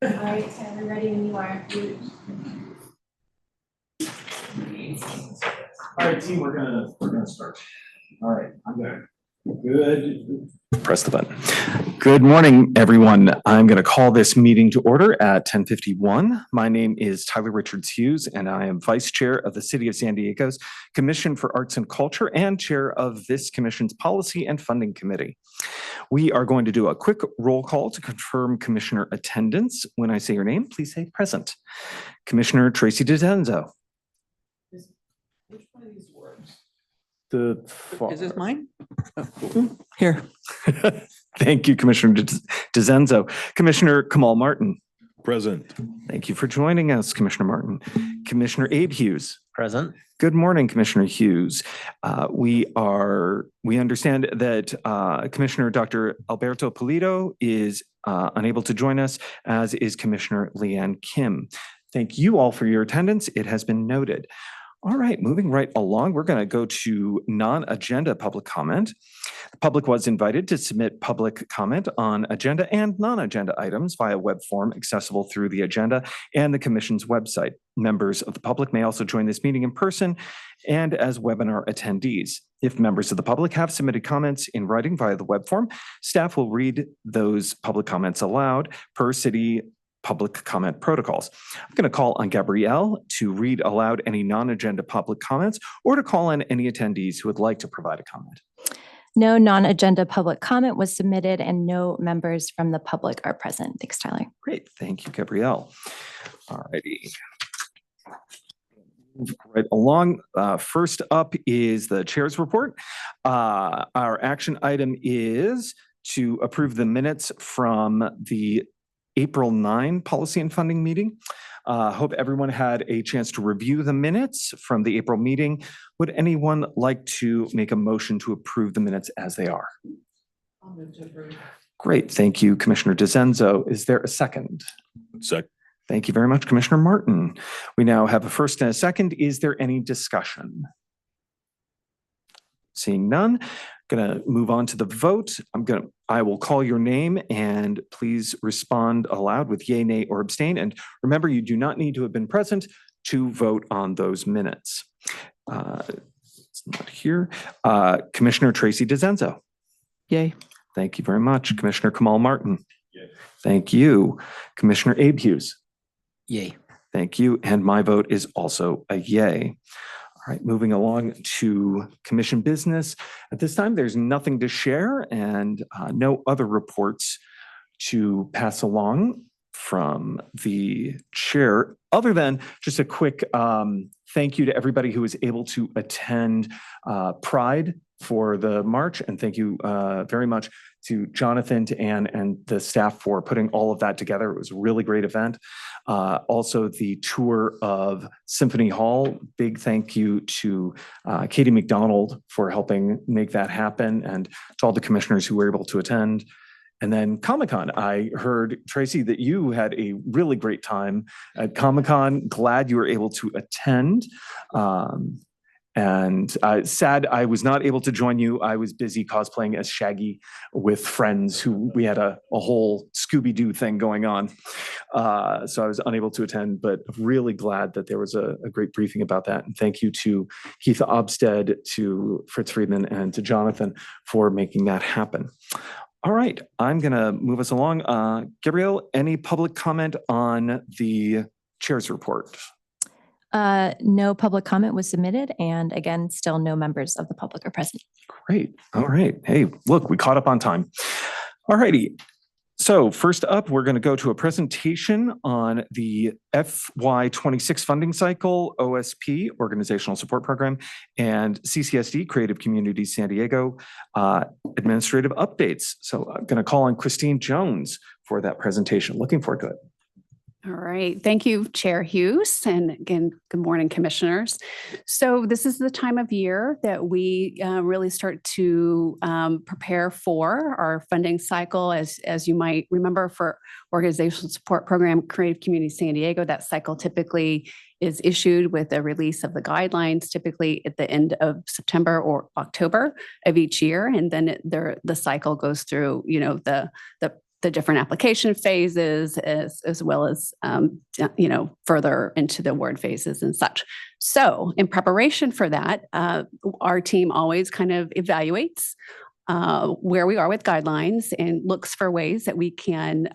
All right, so we're ready when you are. All right, team, we're gonna start. All right, I'm gonna. Good. Press the button. Good morning, everyone. I'm going to call this meeting to order at 10:51. My name is Tyler Richards Hughes, and I am Vice Chair of the City of San Diego's Commission for Arts and Culture and Chair of this Commission's Policy and Funding Committee. We are going to do a quick roll call to confirm Commissioner attendance. When I say your name, please say present. Commissioner Tracy DiZenzo. Which one of these words? Is this mine? Oh, here. Thank you, Commissioner DiZenzo. Commissioner Kamal Martin. Present. Thank you for joining us, Commissioner Martin. Commissioner Abe Hughes. Present. Good morning, Commissioner Hughes. We understand that Commissioner Dr. Alberto Pulido is unable to join us, as is Commissioner Leanne Kim. Thank you all for your attendance. It has been noted. All right, moving right along, we're going to go to non-agenda public comment. The public was invited to submit public comment on agenda and non-agenda items via web form accessible through the agenda and the Commission's website. Members of the public may also join this meeting in person and as webinar attendees. If members of the public have submitted comments in writing via the web form, staff will read those public comments aloud per city public comment protocols. I'm going to call on Gabrielle to read aloud any non-agenda public comments or to call on any attendees who would like to provide a comment. No non-agenda public comment was submitted and no members from the public are present. Thanks, Tyler. Great. Thank you, Gabrielle. All righty. Right along. First up is the chair's report. Our action item is to approve the minutes from the April 9 policy and funding meeting. Hope everyone had a chance to review the minutes from the April meeting. Would anyone like to make a motion to approve the minutes as they are? I'll move to approve. Great. Thank you, Commissioner DiZenzo. Is there a second? Second. Thank you very much, Commissioner Martin. We now have a first and a second. Is there any discussion? Seeing none, going to move on to the vote. I will call your name and please respond aloud with yay, nay, or abstain. And remember, you do not need to have been present to vote on those minutes. It's not here. Commissioner Tracy DiZenzo. Yay. Thank you very much. Commissioner Kamal Martin. Yay. Thank you. Commissioner Abe Hughes. Yay. Thank you. And my vote is also a yay. All right, moving along to commission business. At this time, there's nothing to share and no other reports to pass along from the chair, other than just a quick thank you to everybody who was able to attend Pride for the march. And thank you very much to Jonathan, to Anne, and the staff for putting all of that together. It was a really great event. Also, the tour of Symphony Hall. Big thank you to Katie McDonald for helping make that happen, and to all the commissioners who were able to attend. And then Comic-Con. I heard, Tracy, that you had a really great time at Comic-Con. Glad you were able to attend. And sad I was not able to join you. I was busy cosplaying as Shaggy with friends who we had a whole Scooby-Doo thing going on. So I was unable to attend, but really glad that there was a great briefing about that. And thank you to Keith Obstead, to Fritz Friedman, and to Jonathan for making that happen. All right, I'm going to move us along. Gabrielle, any public comment on the chair's report? No public comment was submitted, and again, still no members of the public are present. Great. All right. Hey, look, we caught up on time. All righty. So first up, we're going to go to a presentation on the FY26 funding cycle, OSP, Organizational Support Program, and CCSD, Creative Communities San Diego, administrative updates. So I'm going to call on Christine Jones for that presentation. Looking forward to it. All right. Thank you, Chair Hughes. And again, good morning, commissioners. So this is the time of year that we really start to prepare for our funding cycle. As you might remember, for Organizational Support Program, Creative Community San Diego, that cycle typically is issued with a release of the guidelines, typically at the end of September or October of each year. And then the cycle goes through, the the different application phases as well as, further into the award phases and such. So in preparation for that, our team always kind of evaluates where we are with guidelines and looks for ways that we can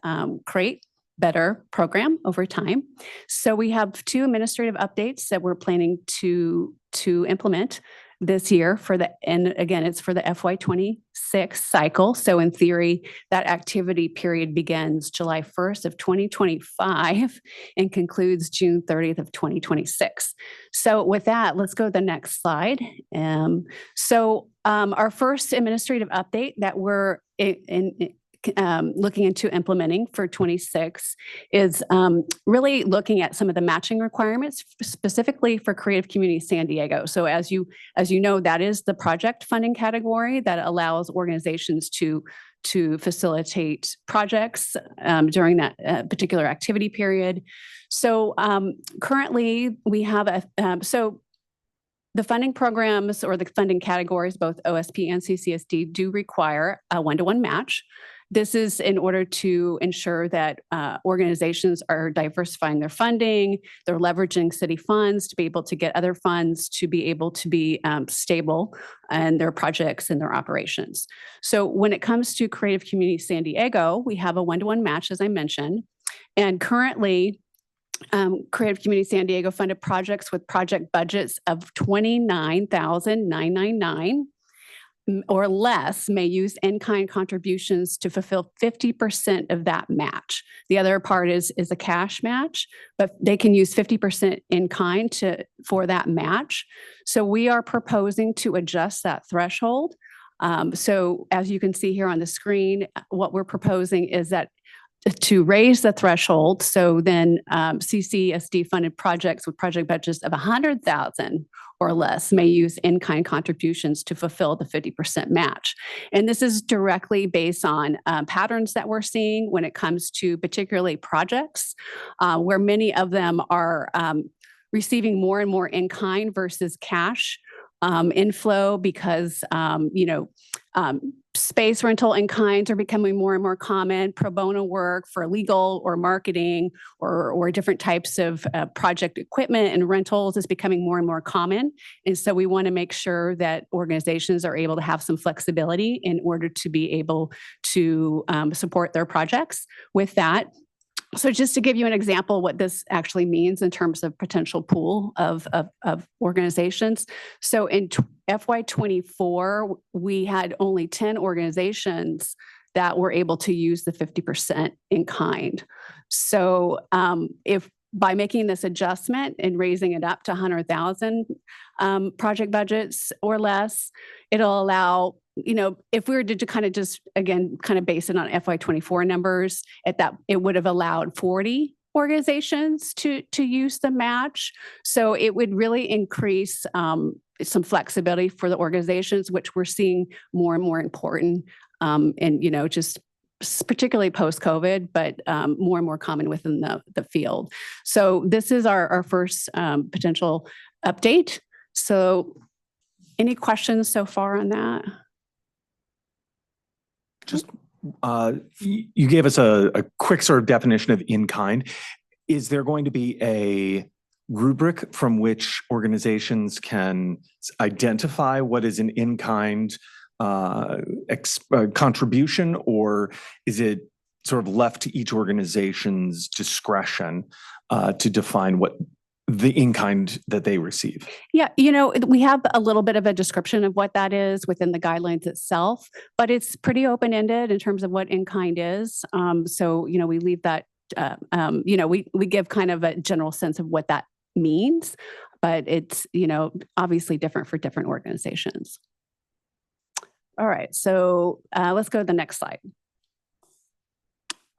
create better program over time. So we have 2 administrative updates that we're planning to implement this year and again, it's for the FY26 cycle. So in theory, that activity period begins July 1st of 2025 and concludes June 30th of 2026. So with that, let's go to the next slide. Our first administrative update that we're looking into implementing for 26 is really looking at some of the matching requirements specifically for Creative Community San Diego. So as you know, that is the project funding category that allows organizations to facilitate projects during that particular activity period. So currently we have the funding programs or the funding categories, both OSP and CCSD, do require a 1-to-1 match. This is in order to ensure that organizations are diversifying their funding, they're leveraging city funds to be able to get other funds to be able to be stable in their projects and their operations. So when it comes to Creative Community San Diego, we have a 1-to-1 match, as I mentioned, and currently Creative Community San Diego funded projects with project budgets of $29,999 or less may use in-kind contributions to fulfill 50% of that match. The other part is a cash match, but they can use 50% in kind for that match. So we are proposing to adjust that threshold. So as you can see here on the screen, what we're proposing is that to raise the threshold, so then CCSD funded projects with project budgets of $100,000 or less may use in-kind contributions to fulfill the 50% match. And this is directly based on patterns that we're seeing when it comes to particularly projects, where many of them are receiving more and more in-kind versus cash inflow because, space rental in kinds are becoming more and more common. Pro bono work for legal or marketing or different types of project equipment and rentals is becoming more and more common. And so we want to make sure that organizations are able to have some flexibility in order to be able to support their projects with that. So just to give you an example what this actually means in terms of potential pool of organizations. So in FY24, we had only 10 organizations that were able to use the 50% in kind. So if by making this adjustment and raising it up to 100,000 project budgets or less, it'll allow, if we were to kind of just, again, kind of base it on FY24 numbers, it would have allowed 40 organizations to use the match. So it would really increase some flexibility for the organizations, which we're seeing more and more important and, just particularly post-COVID, but more and more common within the field. So this is our first potential update. So any questions so far on that? Just you gave us a quick sort of definition of in-kind. Is there going to be a rubric from which organizations can identify what is an in-kind contribution, or is it sort of left to each organization's discretion to define what the in-kind that they receive? Yeah, we have a little bit of a description of what that is within the guidelines itself, but it's pretty open-ended in terms of what in-kind is. So, we leave that, we give kind of a general sense of what that means, but it's, obviously different for different organizations. All right, so let's go to the next slide.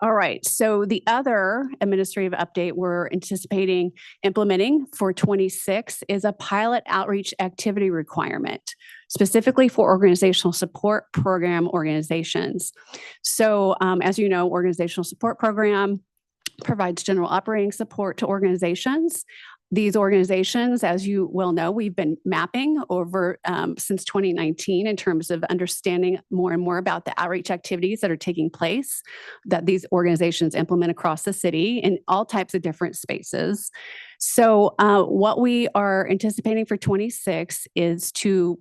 All right, so the other administrative update we're anticipating implementing for 26 is a pilot outreach activity requirement, specifically for organizational support program organizations. So as you know, organizational support program provides general operating support to organizations. these organizations, as you well know, we've been mapping over since 2019 in terms of understanding more and more about the outreach activities that are taking place that these organizations implement across the city in all types of different spaces. So what we are anticipating for 26 is to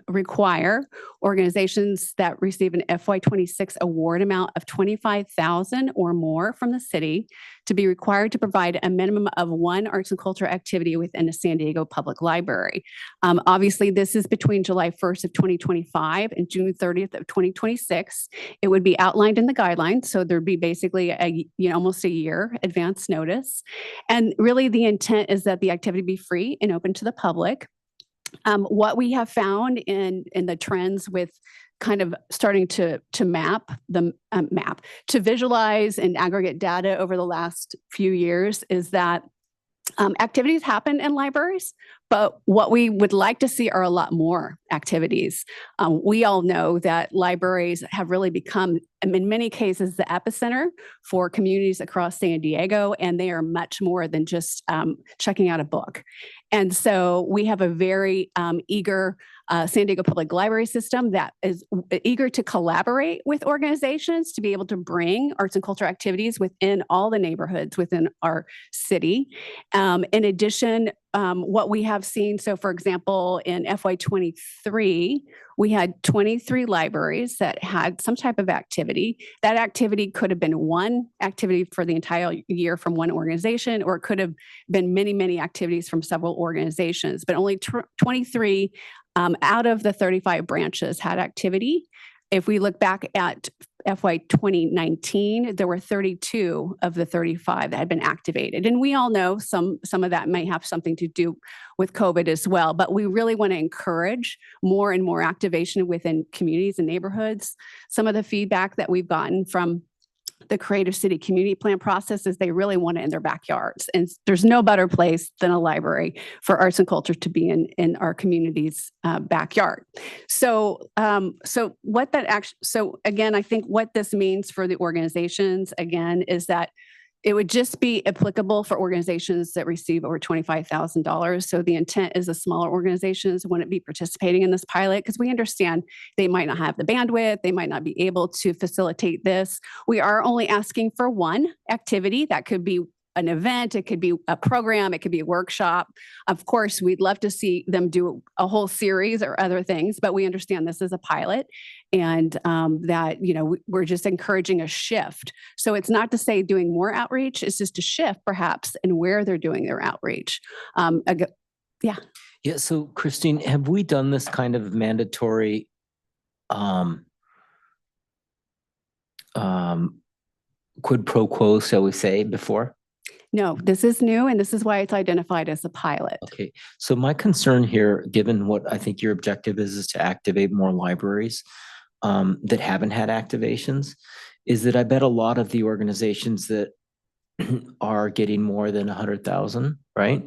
require organizations that receive an FY26 award amount of $25,000 or more from the city to be required to provide a minimum of one arts and culture activity within the San Diego Public Library. Obviously, this is between July 1st of 2025 and June 30th of 2026. It would be outlined in the guidelines, so there'd be basically almost a year advance notice. And really the intent is that the activity be free and open to the public. What we have found in the trends with kind of starting to map to visualize and aggregate data over the last few years is that activities happen in libraries, but what we would like to see are a lot more activities. We all know that libraries have really become, in many cases, the epicenter for communities across San Diego, and they are much more than just checking out a book. And so we have a very eager San Diego Public Library system that is eager to collaborate with organizations to be able to bring arts and culture activities within all the neighborhoods within our city. In addition, what we have seen, so for example, in FY23, we had 23 libraries that had some type of activity. That activity could have been one activity for the entire year from one organization, or it could have been many, many activities from several organizations, but only 23 out of the 35 branches had activity. If we look back at FY 2019, there were 32 of the 35 that had been activated. And we all know some of that may have something to do with COVID as well, but we really want to encourage more and more activation within communities and neighborhoods. Some of the feedback that we've gotten from the Creative City Community Plan process is they really want it in their backyards. And there's no better place than a library for arts and culture to be in our community's backyard. So again, I think what this means for the organizations, again, is that it would just be applicable for organizations that receive over $25,000. So the intent is the smaller organizations wouldn't be participating in this pilot because we understand they might not have the bandwidth, they might not be able to facilitate this. We are only asking for one activity. That could be an event, it could be a program, it could be a workshop. Of course, we'd love to see them do a whole series or other things, but we understand this is a pilot and that, we're just encouraging a shift. So it's not to say doing more outreach, it's just a shift perhaps in where they're doing their outreach. Yeah. So Christine, have we done this kind of mandatory quid pro quo, shall we say, before? No, this is new, and this is why it's identified as a pilot. Okay, so my concern here, given what I think your objective is to activate more libraries that haven't had activations, is that I bet a lot of the organizations that are getting more than 100,000, right?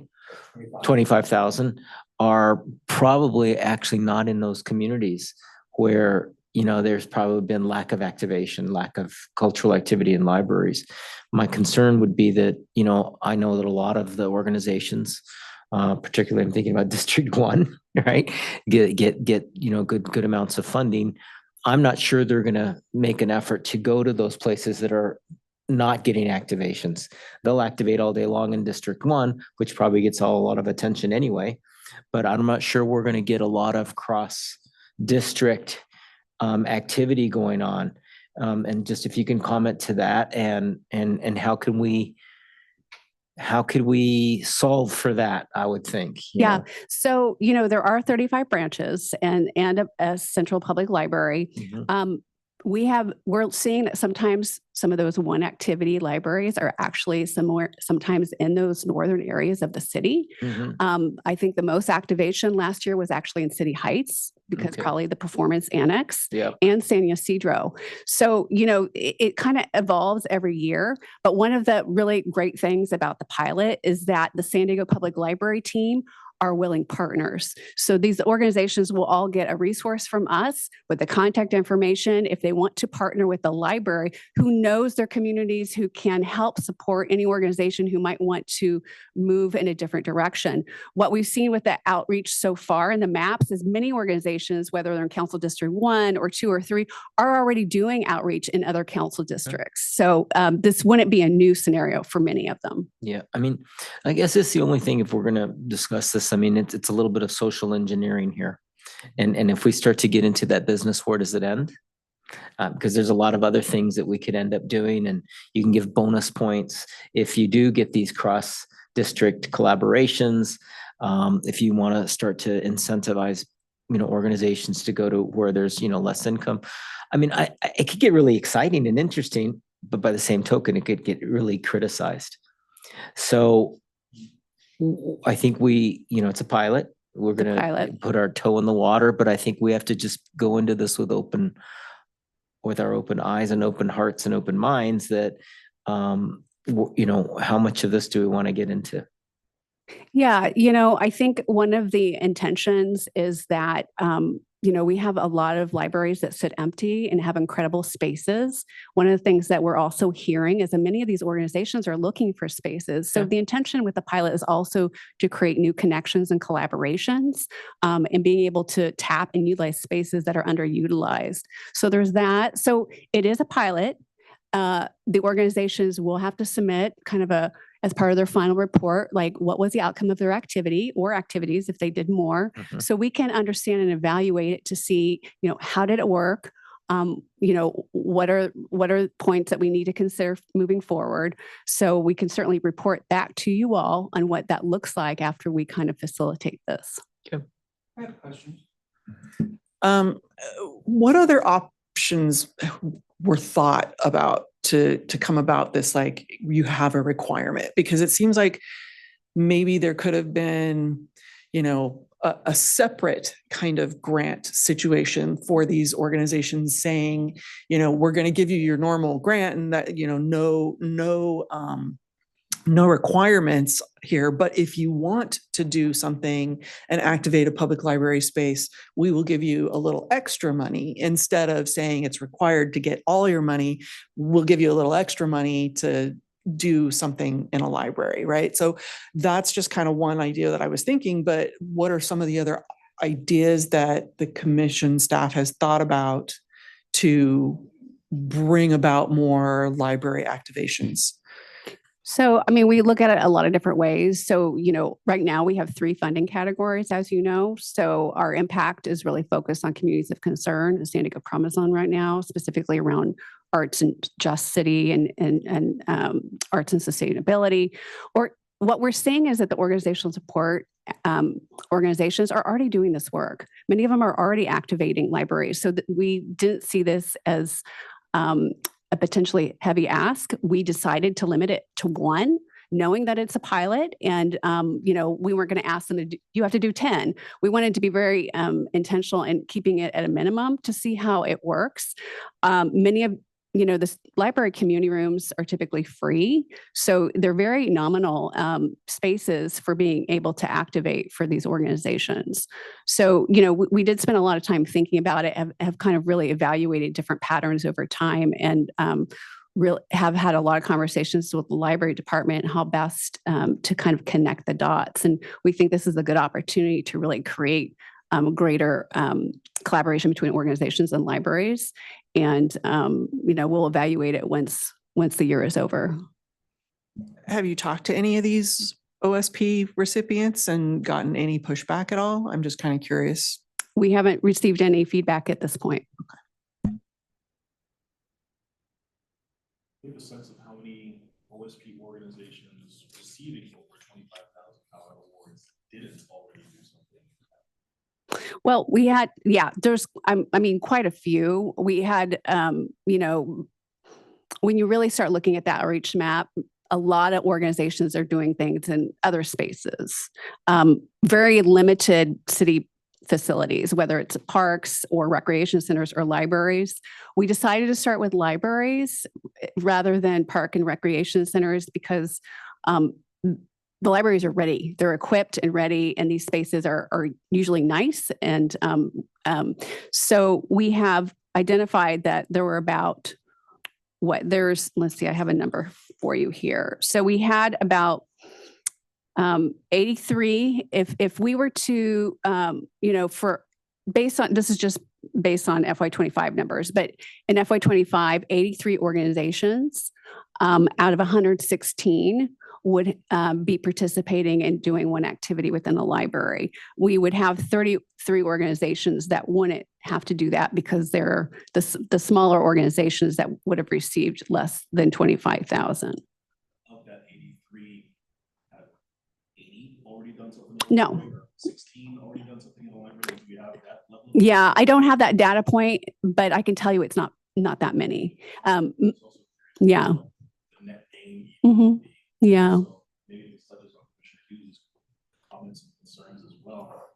25,000 are probably actually not in those communities where there's probably been lack of activation, lack of cultural activity in libraries. My concern would be that, I know that a lot of the organizations, particularly I'm thinking about District 1, right, get good amounts of funding. I'm not sure they're going to make an effort to go to those places that are not getting activations. They'll activate all day long in District 1, which probably gets a lot of attention anyway, but I'm not sure we're going to get a lot of cross-district activity going on. And just if you can comment to that and how could we solve for that, I would think. Yeah. So, there are 35 branches and a central public library. Mm-hmm. We're seeing that sometimes some of those one activity libraries are actually sometimes in those northern areas of the city. Mm-hmm. I think the most activation last year was actually in City Heights because probably the Performance Annex and San Ysidro. So, it kind of evolves every year. But one of the really great things about the pilot is that the San Diego Public Library team are willing partners. So these organizations will all get a resource from us with the contact information if they want to partner with the library who knows their communities, who can help support any organization who might want to move in a different direction. What we've seen with the outreach so far in the maps is many organizations, whether they're in Council District 1 or 2 or 3, are already doing outreach in other council districts. So this wouldn't be a new scenario for many of them. Yeah, I mean, I guess it's the only thing if we're going to discuss this. I mean, it's a little bit of social engineering here. And if we start to get into that business, where does it end? Because there's a lot of other things that we could end up doing, and you can give bonus points if you do get these cross-district collaborations. If you want to start to incentivize, organizations to go to where there's, less income. I mean, it could get really exciting and interesting, but by the same token, it could get really criticized. So I think it's a pilot. We're going to put our toe in the water, but I think we have to just go into this with our open eyes and open hearts and open minds that, how much of this do we want to get into? Yeah, I think one of the intentions is that, we have a lot of libraries that sit empty and have incredible spaces. One of the things that we're also hearing is that many of these organizations are looking for spaces. So the intention with the pilot is also to create new connections and collaborations, and being able to tap and utilize spaces that are underutilized. So there's that. So it is a pilot. The organizations will have to submit kind of as part of their final report, like what was the outcome of their activity or activities if they did more. Mhm. So we can understand and evaluate it to see, how did it work? What are points that we need to consider moving forward? So we can certainly report back to you all on what that looks like after we kind of facilitate this. I have a question. What other options were thought about to come about this, like you have a requirement? Because it seems like maybe there could have been, a separate kind of grant situation for these organizations saying, we're going to give you your normal grant and that, no requirements here, but if you want to do something and activate a public library space, we will give you a little extra money. Instead of saying it's required to get all your money, we'll give you a little extra money to do something in a library, right? So that's just kind of one idea that I was thinking, but what are some of the other ideas that the commission staff has thought about to bring about more library activations? So, we look at it a lot of different ways. So, right now we have 3 funding categories, as you know. So our impact is really focused on communities of concern, the San Diego Promise Zone right now, specifically around arts and just city and arts and sustainability. Or what we're seeing is that the organizational support organizations are already doing this work. Many of them are already activating libraries. So that we didn't see this as a potentially heavy ask. We decided to limit it to 1, knowing that it's a pilot, and we weren't going to ask them to do, you have to do 10. We wanted to be very intentional in keeping it at a minimum to see how it works. Many of the library community rooms are typically free, so they're very nominal spaces for being able to activate for these organizations. So, we did spend a lot of time thinking about it, have kind of really evaluated different patterns over time, and really have had a lot of conversations with the library department how best to kind of connect the dots. And we think this is a good opportunity to really create greater collaboration between organizations and libraries. And, we'll evaluate it once the year is over. Have you talked to any of these OSP recipients and gotten any pushback at all? I'm just kind of curious. We haven't received any feedback at this point. Do you have a sense of how many OSP organizations receiving over $25,000 awards didn't already do something? Well, we had, there's, quite a few. We had, when you really start looking at that outreach map, a lot of organizations are doing things in other spaces. Very limited city facilities, whether it's parks or recreation centers or libraries. We decided to start with libraries rather than park and recreation centers because the libraries are ready. They're equipped and ready, and these spaces are usually nice. And so we have identified that there were about let's see, I have a number for you here. So we had about 83. If we were to, this is just based on FY25 numbers, but in FY25, 83 organizations out of 116 would be participating in doing one activity within the library. We would have 33 organizations that wouldn't have to do that because they're the smaller organizations that would have received less than 25,000. Of that 83, have 80 already done something? No. 16 already done something in the library? Do you have that level? Yeah, I don't have that data point, but I can tell you it's not that many. It's also Yeah. the net gain. Mhm. Yeah. So maybe this touches on Commissioner Hughes' comments and concerns as well.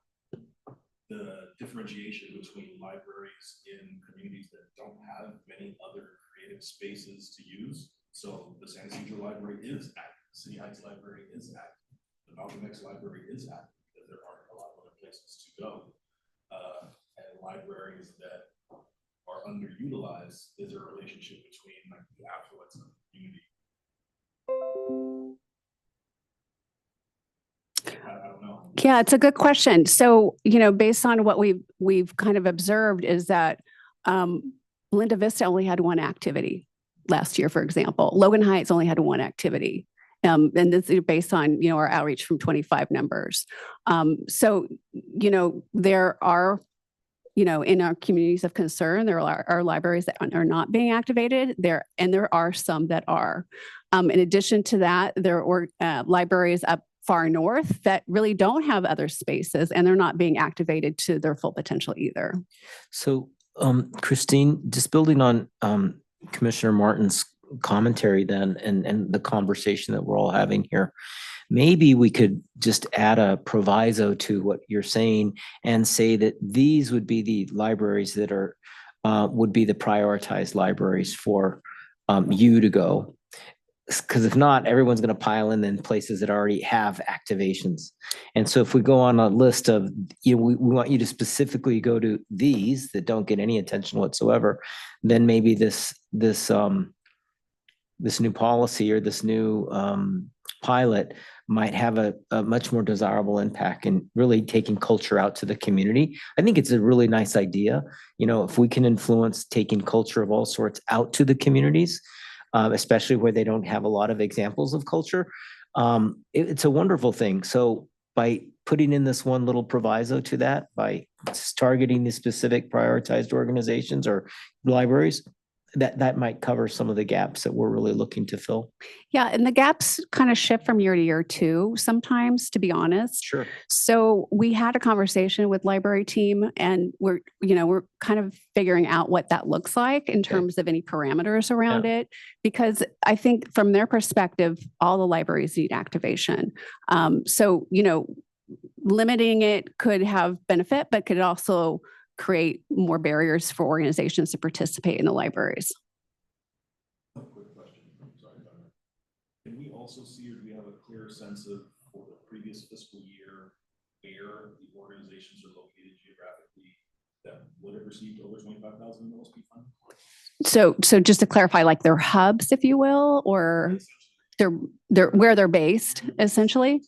The differentiation between libraries in communities that don't have many other creative spaces to use. So the San Ysidro Library is active, the City Heights Library is active, the Malcolm X Library is active, because there aren't a lot of other places to go. And libraries that are underutilized, is there a relationship between like the affluence of the community? I don't know. Yeah, it's a good question. So, based on what we've kind of observed is that Linda Vista only had one activity last year, for example. Logan Heights only had one activity. And this is based on, our outreach from 25 numbers. So, there are, in our communities of concern, there are libraries that are not being activated there, and there are some that are. In addition to that, there are libraries up far north that really don't have other spaces, and they're not being activated to their full potential either. So, Christine, just building on Commissioner Martin's commentary then and the conversation that we're all having here, maybe we could just add a proviso to what you're saying and say that these would be the libraries that are would be the prioritized libraries for you to go. Because if not, everyone's going to pile in places that already have activations. And so if we go on a list of, we want you to specifically go to these that don't get any attention whatsoever, then maybe this new policy or this new pilot might have a much more desirable impact in really taking culture out to the community. I think it's a really nice idea. If we can influence taking culture of all sorts out to the communities, especially where they don't have a lot of examples of culture, it's a wonderful thing. So by putting in this one little proviso to that, by targeting the specific prioritized organizations or libraries, that might cover some of the gaps that we're really looking to fill. Yeah, and the gaps kind of shift from year to year too, sometimes, to be honest. Sure. So we had a conversation with library team, and we're kind of figuring out what that looks like in terms of any parameters around it, because I think from their perspective, all the libraries need activation. So, limiting it could have benefit, but could also create more barriers for organizations to participate in the libraries. Quick question. Sorry about that. Can we also see, or do we have a clear sense of, for the previous fiscal year, where the organizations are located geographically that would have received over 25,000 in OSP funding? So just to clarify, like their hubs, if you will, or they're where they're based, essentially.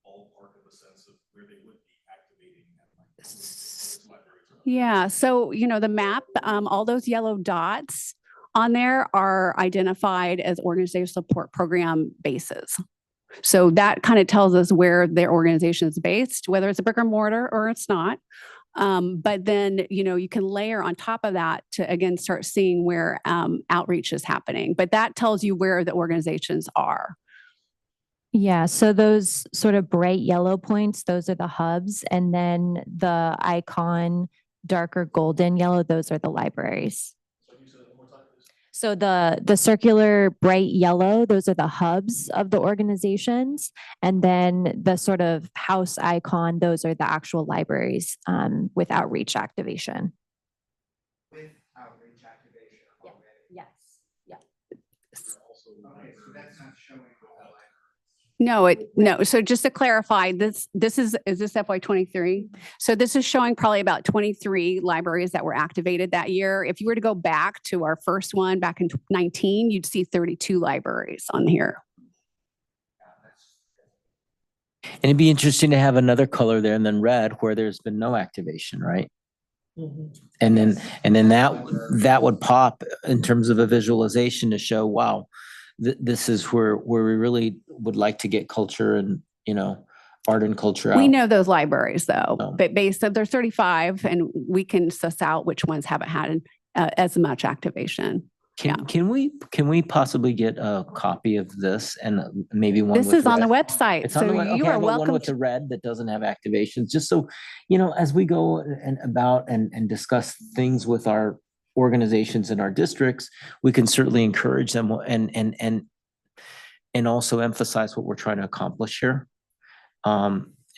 Ballpark of a sense of where they would be activating libraries. Yeah, so the map, all those yellow dots on there are identified as organizational support program bases. So that kind of tells us where their organization is based, whether it's a brick and mortar or it's not. But then, you can layer on top of that to, again, start seeing where outreach is happening. But that tells you where the organizations are. Yeah, so those sort of bright yellow points, those are the hubs. And then the icon, darker golden yellow, those are the libraries. So the circular bright yellow, those are the hubs of the organizations. And then the sort of house icon, those are the actual libraries with outreach activation. With outreach activation already. Yes. Yeah. Okay, so that's not showing all libraries. No. So just to clarify, is this FY '23? So this is showing probably about 23 libraries that were activated that year. If you were to go back to our first one back in 19, you'd see 32 libraries on here. And it'd be interesting to have another color there and then red where there's been no activation, right? And then that would pop in terms of a visualization to show, wow, this is where we really would like to get culture and, art and culture out. We know those libraries though, Oh. but based on there's 35 and we can suss out which ones haven't had as much activation. Can we possibly get a copy of this and maybe one This with is on the red? website. It's on the So web. you Okay, are but one welcome. with the red that doesn't have activations, just so, as we go and discuss things with our organizations in our districts, we can certainly encourage them and also emphasize what we're trying to accomplish here.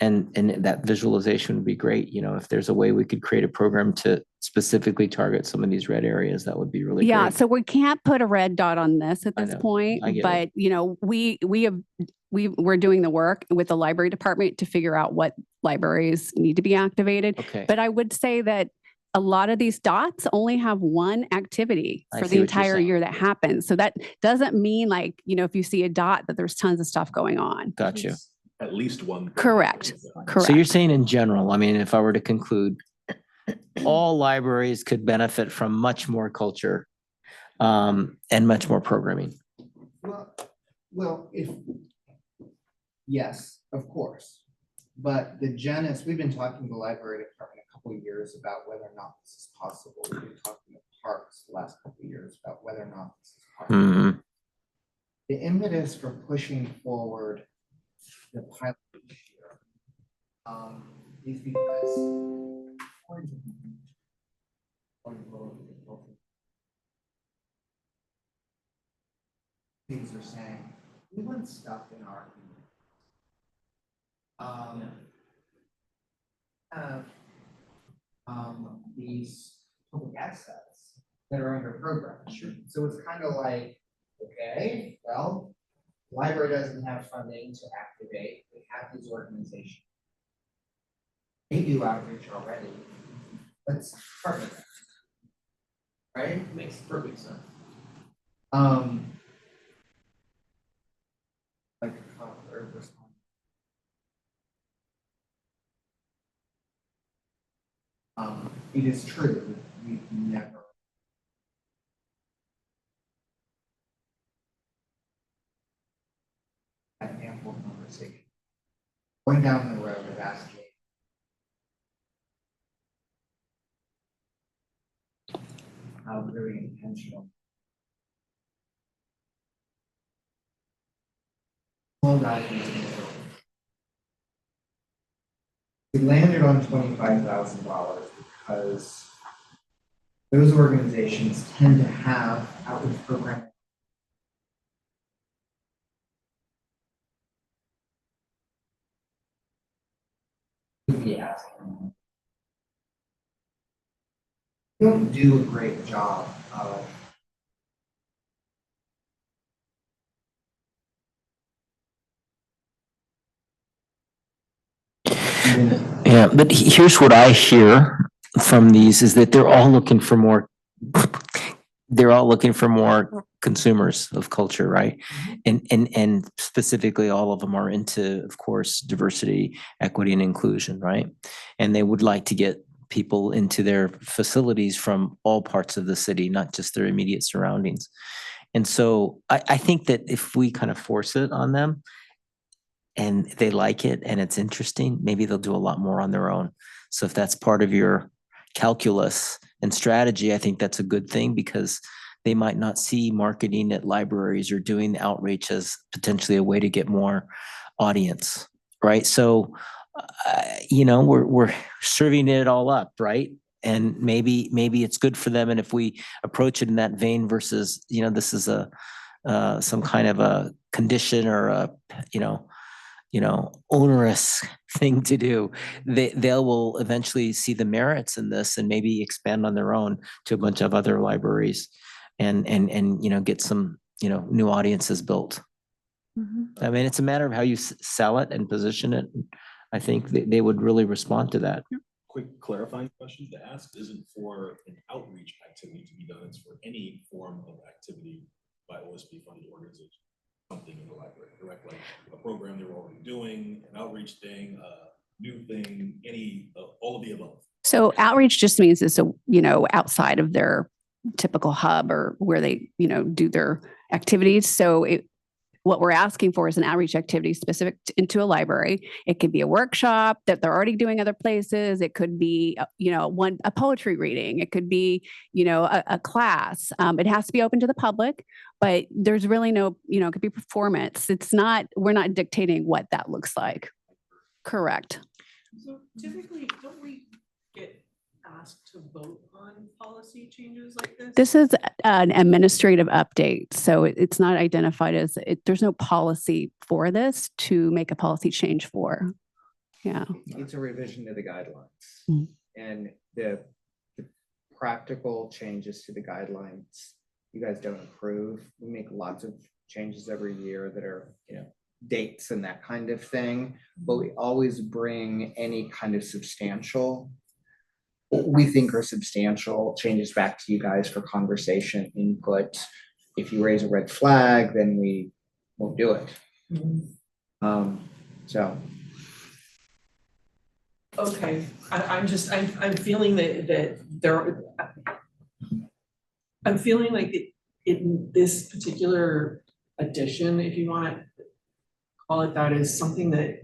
And that visualization would be great. If there's a way we could create a program to specifically target some of these red areas, that would be really Yeah, great. so we can't put a red dot on this at I this know. point, I get but we're doing the work with the library department to figure out what libraries need to be activated. Okay. But I would say that a lot of these dots only have one activity I for see the what you're entire saying. year that happens. So that doesn't mean if you see a dot that there's tons of stuff going on. Got you. At least one. Correct. Correct. So you're saying in general, I mean, if I were to conclude, all libraries could benefit from much more culture and much more programming. Well, yes, of course. But we've been talking to the library department a couple of years about whether or not this is possible. We've been talking to parks the last couple of years about whether or not this is possible. Mhm. The impetus for pushing forward the pilot this year is because things are saying we want stuff in our these public assets that are under program. So it's kind of like, okay, well, the library doesn't have funding to activate. We have these organizations. They do outreach already. Let's partner them. Right? Makes perfect sense. Like or respond. It is true, we've never. Had ample conversation. Going down the road of asking. How very intentional. Small diving into the middle. We landed on $25,000 because those organizations tend to have outreach programs. Don't do a great job of Yeah, but here's what I hear from these is that they're all looking for more consumers of culture, right? And specifically all of them are into, of course, diversity, equity, and inclusion, right? And they would like to get people into their facilities from all parts of the city, not just their immediate surroundings. And so I think that if we kind of force it on them and they like it and it's interesting, maybe they'll do a lot more on their own. So if that's part of your calculus and strategy, I think that's a good thing because they might not see marketing at libraries or doing outreach as potentially a way to get more audience, right? So, we're serving it all up, right? And maybe it's good for them. And if we approach it in that vein versus, this is some kind of a condition or a, onerous thing to do, they will eventually see the merits in this and maybe expand on their own to a bunch of other libraries and get some, new audiences built. I mean, it's a matter of how you sell it and position it. I think they would really respond to that. Quick clarifying question to ask isn't for an outreach activity to be done, it's for any form of activity by OSP funded organization. Something in the library, correct? Like a program they were already doing, an outreach thing, a new thing, any, all of the above. So outreach just means it's outside of their typical hub or where they, do their activities. So what we're asking for is an outreach activity specific into a library. It could be a workshop that they're already doing other places. It could be, a poetry reading. It could be, a class. It has to be open to the public, but there's really no, it could be performance. We're not dictating what that looks like. Correct. So typically, don't we get asked to vote on policy changes like this? This is an administrative update, so it's not identified as, there's no policy for this to make a policy change for. Yeah. It's a revision to the guidelines. Mm. And the practical changes to the guidelines, you guys don't approve. We make lots of changes every year that are, dates and that kind of thing, but we always bring any kind of substantial, what we think are substantial changes back to you guys for conversation, input. If you raise a red flag, then we won't do it. So. Okay, I'm feeling that there, I'm feeling like in this particular edition, if you want to call it that, is something that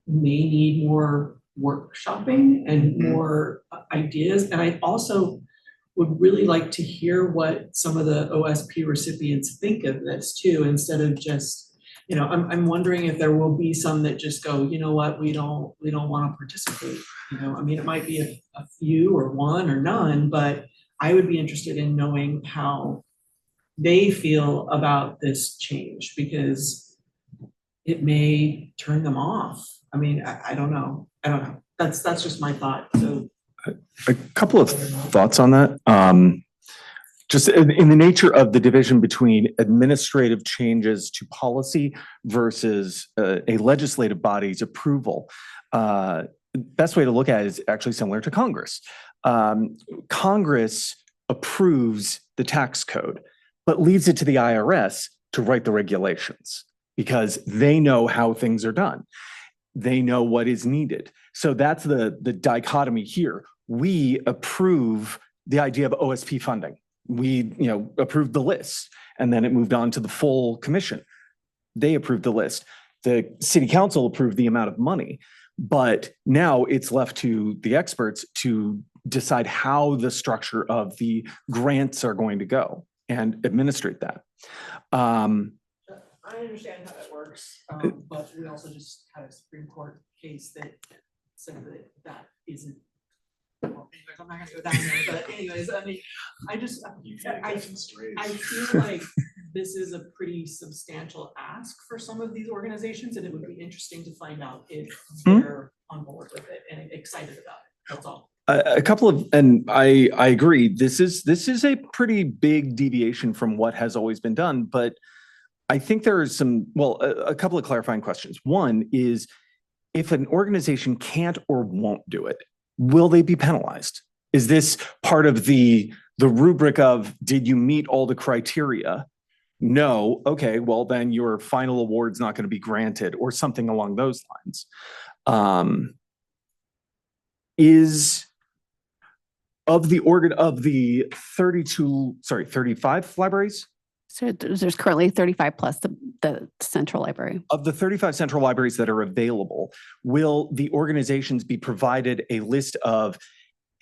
may need more workshopping and more ideas. And I also would really like to hear what some of the OSP recipients think of this too, instead of just, I'm wondering if there will be some that just go, you know what, we don't want to participate. It might be a few or one or none, but I would be interested in knowing how they feel about this change, because it may turn them off. I don't know. That's just my thought. So A couple of thoughts on that. Just in the nature of the division between administrative changes to policy versus a legislative body's approval. Best way to look at it is actually similar to Congress. Congress approves the tax code, but leaves it to the IRS to write the regulations because they know how things are done. They know what is needed. So that's the dichotomy here. We approve the idea of OSP funding. We, approved the list, and then it moved on to the full commission. They approved the list. The city council approved the amount of money, but now it's left to the experts to decide how the structure of the grants are going to go and administrate that. I understand how that works, but we also just had a Supreme Court case that said that isn't. Well, anyways, I'm not gonna go down there, but anyways, I feel like this is a pretty substantial ask for some of these organizations, and it would be interesting to find out if they're on board with it and excited about it. That's all. A couple of, and I agree, this is a pretty big deviation from what has always been done, but I think there is a couple of clarifying questions. One is, if an organization can't or won't do it, will they be penalized? Is this part of the rubric of, did you meet all the criteria? No. Okay, well then your final award's not going to be granted, or something along those lines. Is of the 35 libraries? So there's currently 35 plus the central library. Of the 35 central libraries that are available, will the organizations be provided a list of,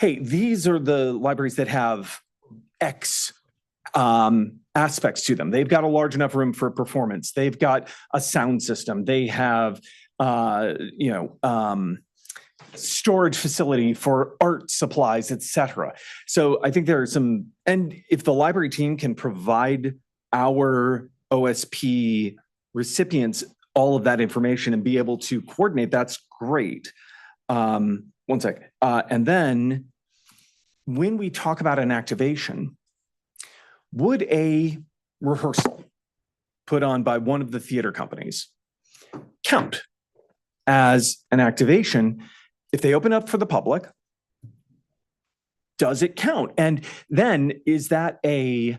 hey, these are the libraries that have X aspects to them. They've got a large enough room for performance. They've got a sound system. They have, storage facility for art supplies, etc. So I think there are some, and if the library team can provide our OSP recipients all of that information and be able to coordinate, that's great. One sec. And then when we talk about an activation, would a rehearsal put on by one of the theater companies count as an activation if they open up for the public? Does it count? And then is that we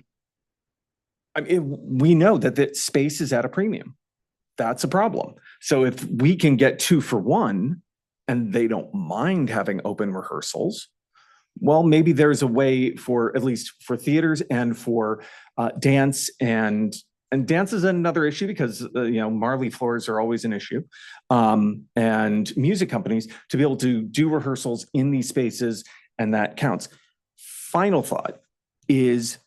know that the space is at a premium. That's a problem. So if we can get 2 for 1 and they don't mind having open rehearsals, well, maybe there's a way for, at least for theaters and for dance, and dance is another issue because, Marley floors are always an issue, and music companies to be able to do rehearsals in these spaces, and that counts. Final thought is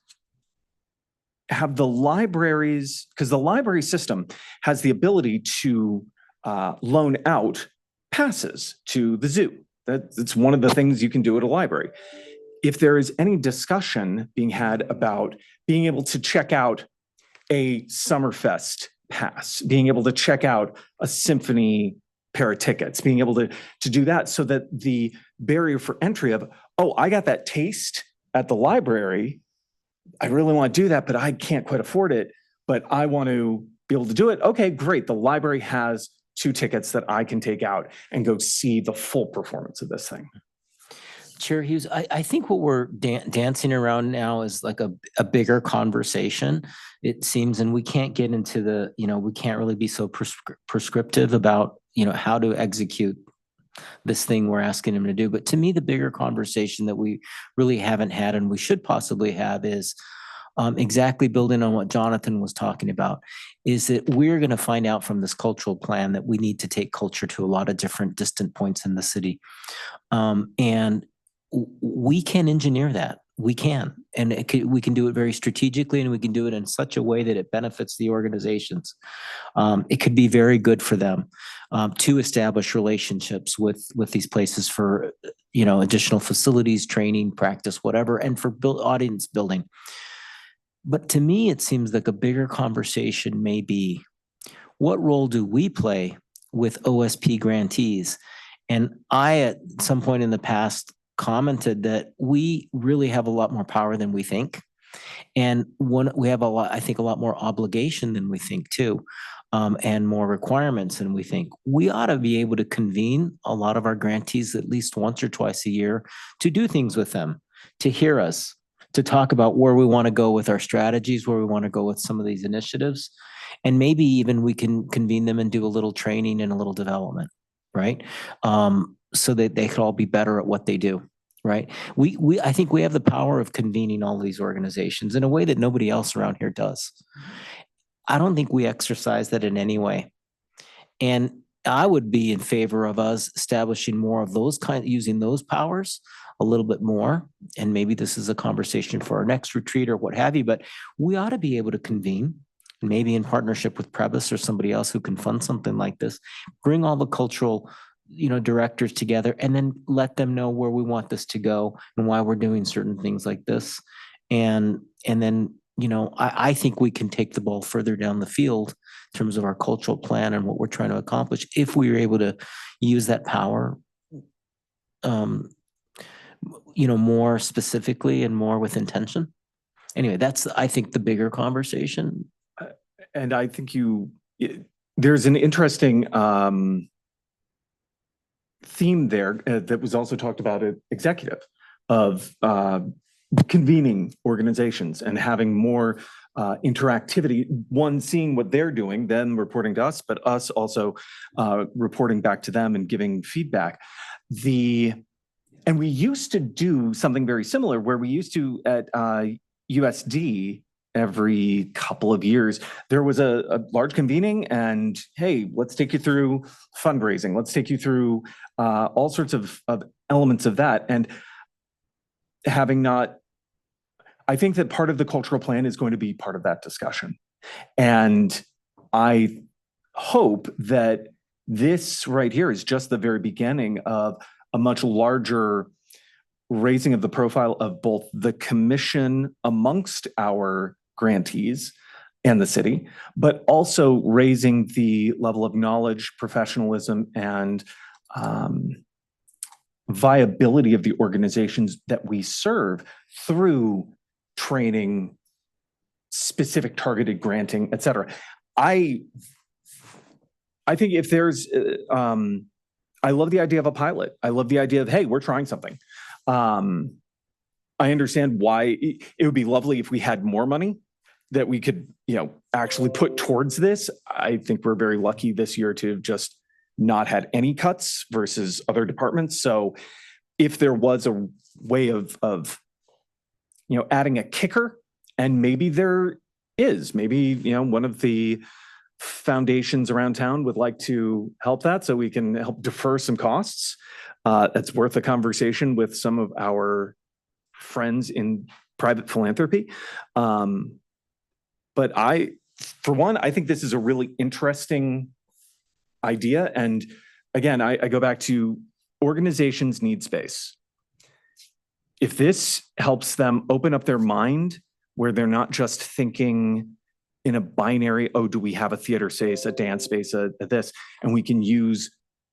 have the libraries, because the library system has the ability to loan out passes to the zoo. That's one of the things you can do at a library. If there is any discussion being had about being able to check out a Summerfest pass, being able to check out a symphony pair of tickets, being able to do that so that the barrier for entry of, oh, I got that taste at the library, I really want to do that, but I can't quite afford it, but I want to be able to do it. Okay, great. The library has 2 tickets that I can take out and go see the full performance of this thing. Chair Hughes, I think what we're dancing around now is like a bigger conversation, it seems, and we can't get into the, we can't really be so prescriptive about, how to execute this thing we're asking him to do. But to me, the bigger conversation that we really haven't had and we should possibly have is exactly building on what Jonathan was talking about, is that we're going to find out from this cultural plan that we need to take culture to a lot of different distant points in the city. And we can engineer that. We can, and we can do it very strategically, and we can do it in such a way that it benefits the organizations. It could be very good for them to establish relationships with these places for, additional facilities, training, practice, whatever, and for audience building. But to me, it seems like a bigger conversation may be, what role do we play with OSP grantees? And I, at some point in the past, commented that we really have a lot more power than we think. And we have I think a lot more obligation than we think too, and more requirements than we think. We ought to be able to convene a lot of our grantees at least once or twice a year to do things with them, to hear us, to talk about where we want to go with our strategies, where we want to go with some of these initiatives. And maybe even we can convene them and do a little training and a little development, right? So that they could all be better at what they do, right? I think we have the power of convening all these organizations in a way that nobody else around here does. I don't think we exercise that in any way. And I would be in favor of us establishing more of those using those powers a little bit more. And maybe this is a conversation for our next retreat or what have you, but we ought to be able to convene, maybe in partnership with Prebis or somebody else who can fund something like this, bring all the cultural directors together and then let them know where we want this to go and why we're doing certain things like this. And then, I think we can take the ball further down the field in terms of our cultural plan and what we're trying to accomplish if we were able to use that power, more specifically and more with intention. Anyway, that's, I think, the bigger conversation. And I think there's an interesting theme there that was also talked about at executive of convening organizations and having more interactivity, one seeing what they're doing, them reporting to us, but us also reporting back to them and giving feedback. And we used to do something very similar where we used to at USD every couple of years, there was a large convening and, hey, let's take you through fundraising. Let's take you through all sorts of elements of that. And I think that part of the cultural plan is going to be part of that discussion. And I hope that this right here is just the very beginning of a much larger raising of the profile of both the commission amongst our grantees and the city, but also raising the level of knowledge, professionalism, and viability of the organizations that we serve through training, specific targeted granting, et cetera. I think if there's, I love the idea of a pilot. I love the idea of, hey, we're trying something. I understand why it would be lovely if we had more money that we could, actually put towards this. I think we're very lucky this year to have just not had any cuts versus other departments. So if there was a way of adding a kicker, and maybe there is, maybe, one of the foundations around town would like to help that so we can help defer some costs. It's worth a conversation with some of our friends in private philanthropy. But for one, I think this is a really interesting idea. And again, I go back to organizations need space. If this helps them open up their mind where they're not just thinking in a binary, oh, do we have a theater space, a dance space, a this, and we can use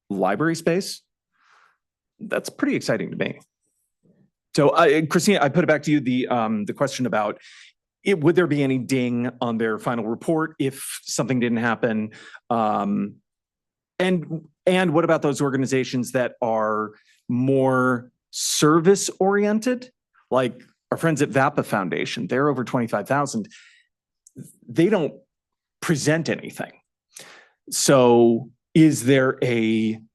library space, that's pretty exciting to me. So Christina, I put it back to you, the question about would there be any ding on their final report if something didn't happen? And what about those organizations that are more service oriented, like our friends at VAPA Foundation? They're over 25,000. They don't present anything. So is there an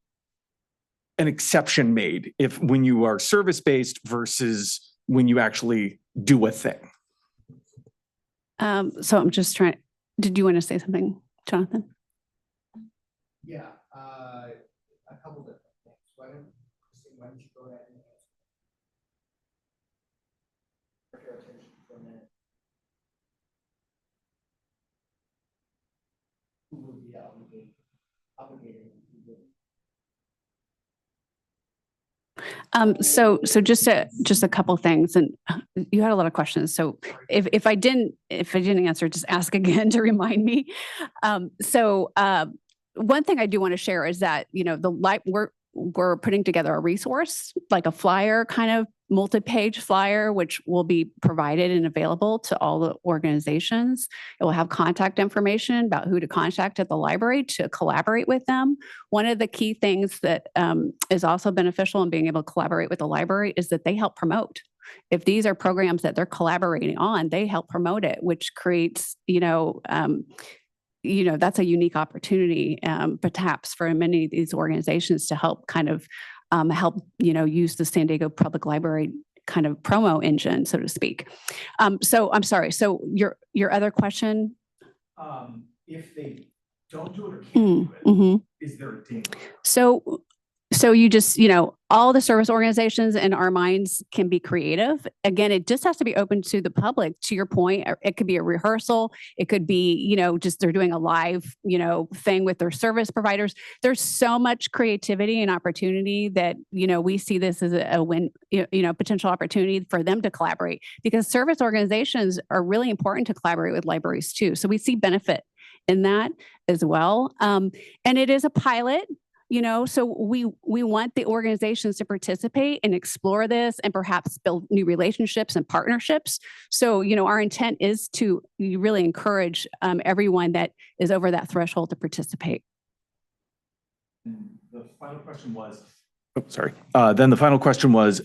exception made when you are service-based versus when you actually do a thing? So I'm just did you want to say something, Jonathan? Yeah, a couple different things. Why don't you go ahead and answer your attention for a minute? Who will be obligated? So just a couple things, and you had a lot of questions. So if I didn't answer, just ask again to remind me. One thing I do want to share is that, we're putting together a resource, like a flyer, kind of multi-page flyer, which will be provided and available to all the organizations. It will have contact information about who to contact at the library to collaborate with them. One of the key things that is also beneficial in being able to collaborate with the library is that they help promote. If these are programs that they're collaborating on, they help promote it, which creates, that's a unique opportunity, perhaps for many of these organizations to help kind of use the San Diego Public Library kind of promo engine, so to speak. So I'm sorry. So your other question? If they don't do it or can't do it, is there a ding? So you just, all the service organizations in our minds can be creative. Again, it just has to be open to the public. To your point, it could be a rehearsal. It could be, just they're doing a live, thing with their service providers. There's so much creativity and opportunity that, we see this as a win, potential opportunity for them to collaborate, because service organizations are really important to collaborate with libraries too. So we see benefit in that as well. And it is a pilot. So we want the organizations to participate and explore this and perhaps build new relationships and partnerships. So, our intent is to really encourage everyone that is over that threshold to participate. The final question was, then the final question was,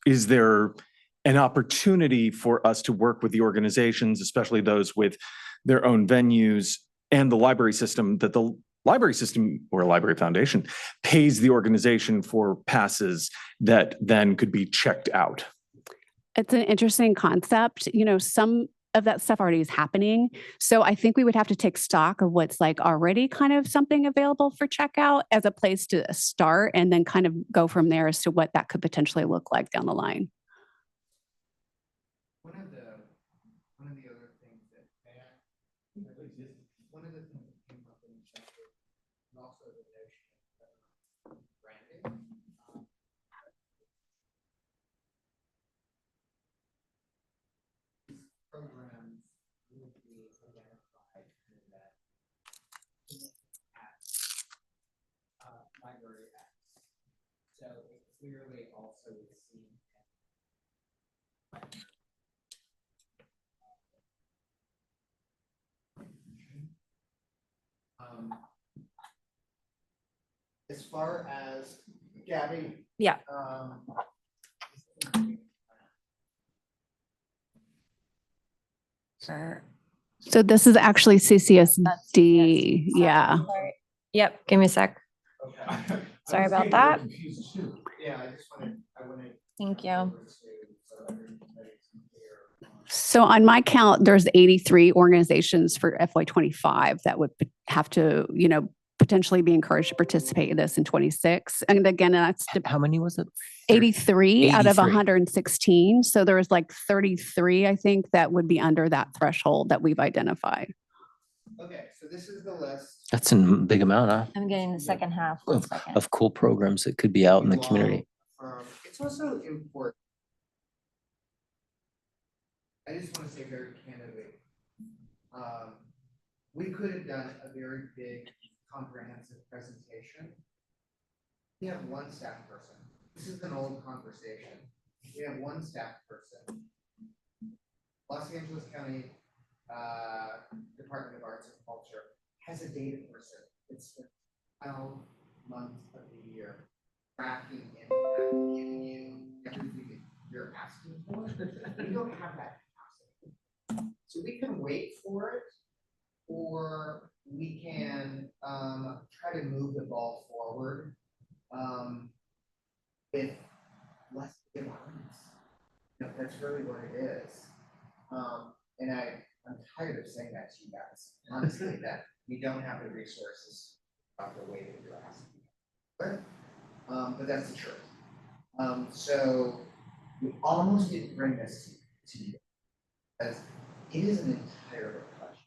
is there an opportunity for us to work with the organizations, especially those with their own venues and the library system, that the library system or library foundation pays the organization for passes that then could be checked out? It's an interesting concept. Some of that stuff already is happening. So I think we would have to take stock of what's like already kind of something available for checkout as a place to start, and then kind of go from there as to what that could potentially look like down the line. One of the other things that one of the things that came up in the chapter, and also the notion of branding. These programs will be identified in that Library X. So it clearly also is seen. As far as Gabby. Yeah. Sure. So this is actually CCSD. Yeah. Yep, give me a sec. Okay. Sorry about that. Yeah, I wanted. Thank you. So on my count, there's 83 organizations for FY25 that would have to, potentially be encouraged to participate in this in 26. And again, that's How many was it? 83 out of 83. 116. So there was like 33, I think, that would be under that threshold that we've identified. Okay, so this is the list. That's a big amount, huh? I'm getting the second half. One second. Of cool programs that could be out in the community. It's also important. I just want to say very candidly, we could have done a very big comprehensive presentation. We have one staff person. This is an old conversation. We have one staff person. Los Angeles County Department of Arts and Culture has a data person. It's 12 months of the year tracking and giving you everything you're asking for. We don't have that capacity. So we can wait for it, or we can try to move the ball forward with less demands. That's really what it is. And I'm tired of saying that to you guys, honestly, that we don't have the resources the way that you're asking. But that's the truth. So we almost didn't bring this to you because it is an entire question.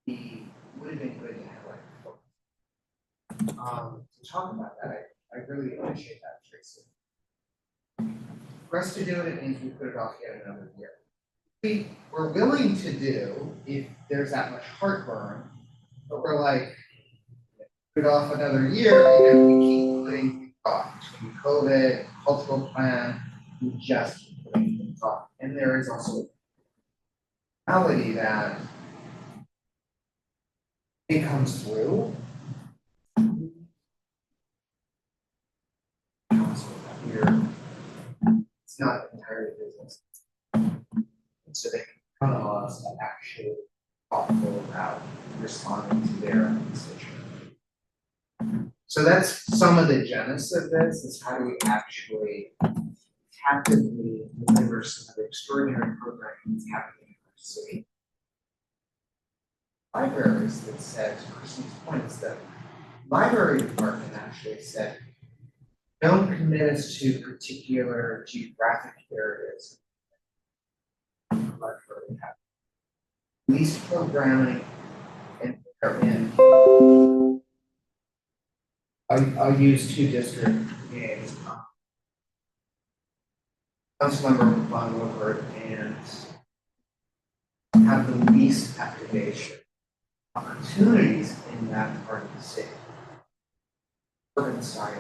It would have been good to have like to talk about that. I really appreciate that, Tracy. For us to do it means we put it off yet another year. We're willing to do if there's that much heartburn, but we're like, put it off another year and we keep putting things off. Between COVID, cultural plan, we just keep putting things off. And there is also a reality that it comes through. It's not entirely business. And so they can count on us to actually thoughtful about responding to their constituents. So that's some of the genesis of this, is how do we actually actively deliver some of the extraordinary programming that's happening in our city. Libraries that said, to Christine's point, is that library department actually said, don't commit us to particular geographic areas. Least programming and they're in. I'll use two district names. Councilmember Von Woodward and have the least activation opportunities in that part of the city. Urban style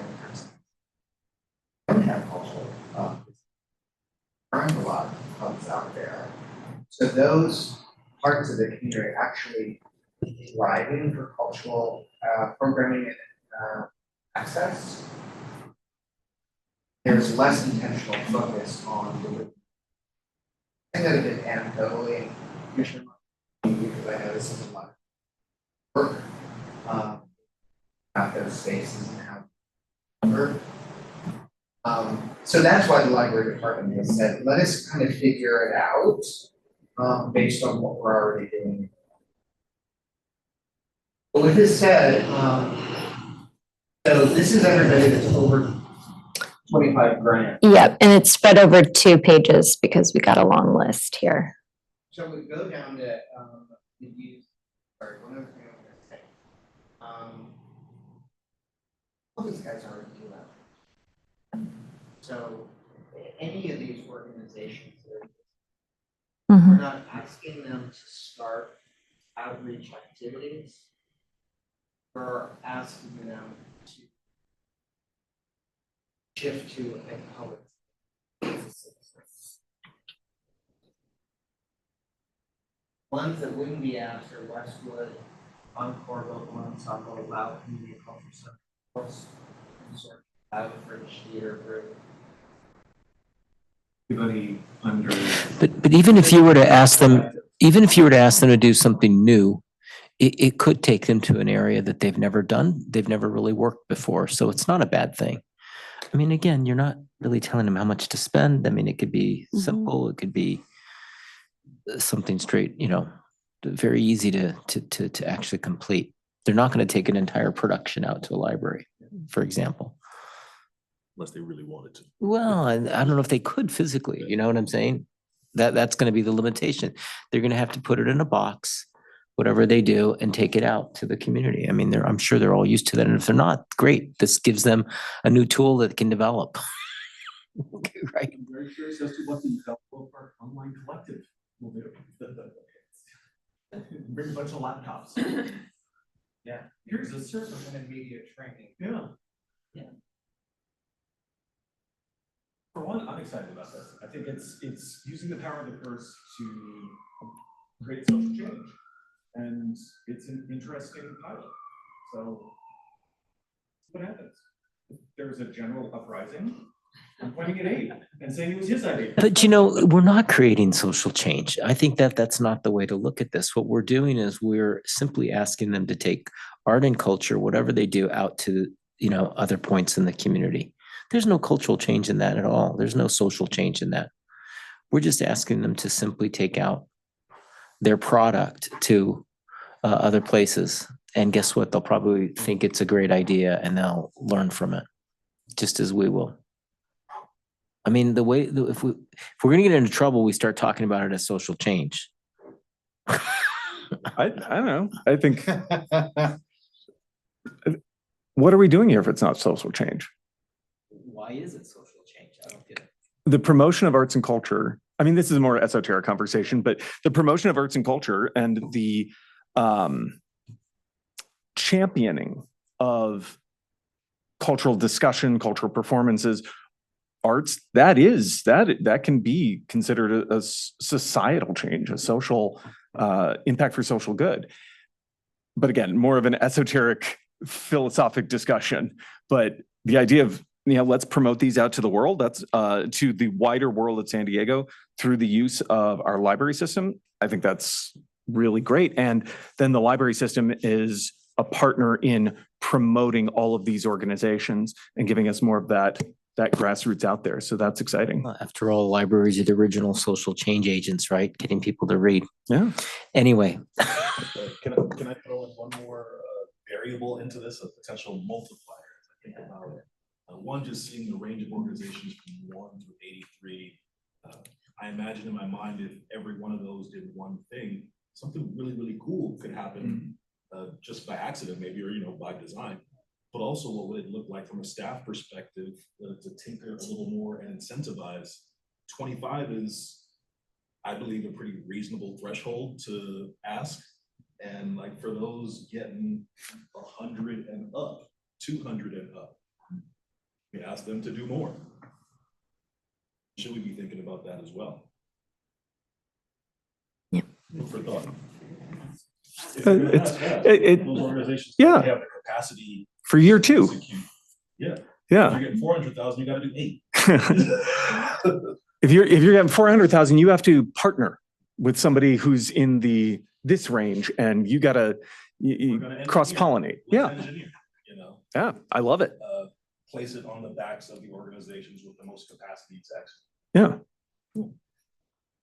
don't have cultural aren't a lot of hubs out there. So those parts of the community are actually thriving for cultural programming and access. There's less intentional focus on the thing that have been anecdotally, because I know this is a lot of work about those spaces and how they work. So that's why the library department has said, let us kind of figure it out based on what we're already doing. But with this said, so this is everybody that's over 25 grand. Yep, and it's spread over 2 pages because we got a long list here. So we go down to the use. Sorry, one other thing I'm going to say. All these guys already do that. So any of these organizations, we're not asking them to start outreach activities. We're asking them to shift to a public. Ones that wouldn't be asked are Westwood, Encore Local Ensemble, Loud Community Culture Center, Force Consort, Loud British Theater Group. Everybody under. But even if you were to ask them, even if you were to ask them to do something new, it could take them to an area that they've never done. They've never really worked before. So it's not a bad thing. I mean, again, you're not really telling them how much to spend. I mean, it could be Mhm. simple. It could be something straight, very easy to actually complete. They're not going to take an entire production out to a library, for example. Unless they really wanted to. Well, I don't know if they could physically, you know what I'm saying? That's going to be the limitation. They're going to have to put it in a box, whatever they do, and take it out to the community. I mean, I'm sure they're all used to that. And if they're not, great. This gives them a new tool that can develop. Okay, right. I'm very curious as to what the Belleville Park Online Collective will do. Bring a bunch of laptops. Yeah, here's a service and media training. Yeah. For one, I'm excited about this. I think it's using the power of the purse to create social change. And it's an interesting pilot. So what happens? If there's a general uprising, I'm pointing at Abe and saying it was his idea. But we're not creating social change. I think that's not the way to look at this. What we're doing is we're simply asking them to take art and culture, whatever they do, out to, other points in the community. There's no cultural change in that at all. There's no social change in that. We're just asking them to simply take out their product to other places. And guess what? They'll probably think it's a great idea and they'll learn from it, just as we will. I mean, if we're going to get into trouble, we start talking about it as social change. I don't know. I think, what are we doing here if it's not social change? Why is it social change? I don't get it. The promotion of arts and culture. I mean, this is a more esoteric conversation, but the promotion of arts and culture and the championing of cultural discussion, cultural performances, arts, that can be considered a societal change, a social impact for social good. But again, more of an esoteric philosophic discussion. But the idea of, let's promote these out to the world, that's to the wider world of San Diego through the use of our library system. I think that's really great. And then the library system is a partner in promoting all of these organizations and giving us more of that grassroots out there. So that's exciting. Well, after all, libraries are the original social change agents, right? Getting people to read. Yeah. Anyway. Can I throw in one more variable into this, a potential multiplier? I think about it. One, just seeing the range of organizations from 1 to 83. I imagine in my mind, if every one of those did one thing, something really, really cool could happen just by accident, maybe, or by design. But also, what would it look like from a staff perspective to tinker a little more and incentivize? 25 is, I believe, a pretty reasonable threshold to ask. And like for those getting 100 and up, 200 and up, we ask them to do more. Should we be thinking about that as well? Yeah. For thought. Those organizations yeah. Have the capacity for year 2. Execute. Yeah. Yeah. If you're getting 400,000, you got to do 8. If you're getting 400,000, you have to partner with somebody who's in this range, and you got to cross pollinate. Yeah. Yeah. I love it. Place it on the backs of the organizations with the most capacity to execute. Yeah.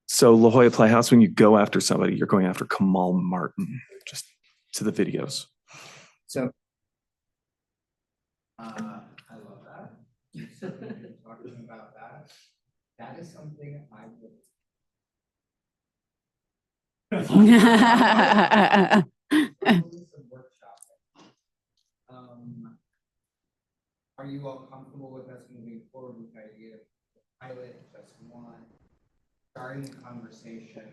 So La Jolla Playhouse, when you go after somebody, you're going after Kamal Martin, just to the videos. So I love that. Talking about that. That is something I would some workshopping. Are you all comfortable with us moving forward with the idea of the pilot, just one, starting the conversation?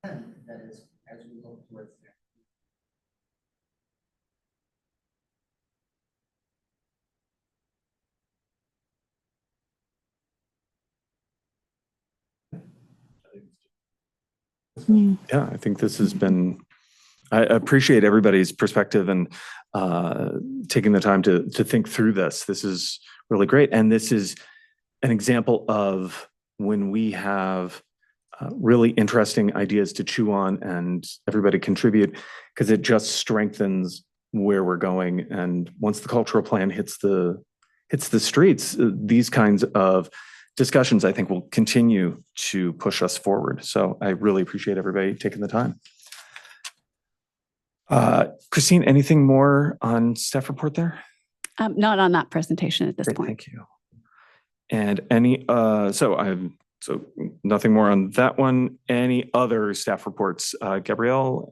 And that is, as we look towards next. Yeah, I think this has been, I appreciate everybody's perspective and taking the time to think through this. This is really great. And this is an example of when we have really interesting ideas to chew on and everybody contribute, because it just strengthens where we're going. And once the cultural plan hits the streets, these kinds of discussions, I think, will continue to push us forward. So I really appreciate everybody taking the time. Christine, anything more on staff report there? Not on that presentation at this Great, point. thank you. And any, so nothing more on that one. Any other staff reports? Gabrielle,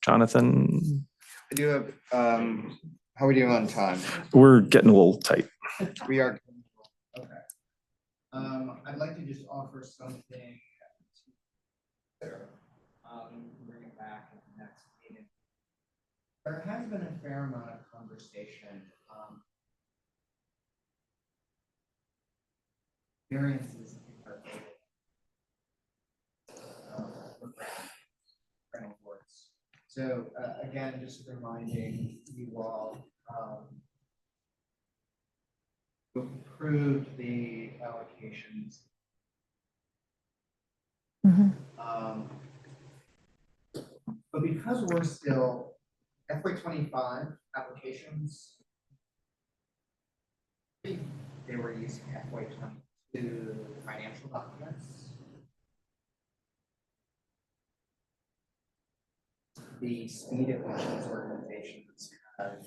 Jonathan? I do have, how are we doing on time? We're getting a little tight. We are. Okay. I'd like to just offer something. Bring it back at the next meeting. There has been a fair amount of conversation. Variances in our data. So again, just reminding you all, approved the allocations. But because we're still FY25 applications, they were using FY22 financial documents. The speed at which these organizations have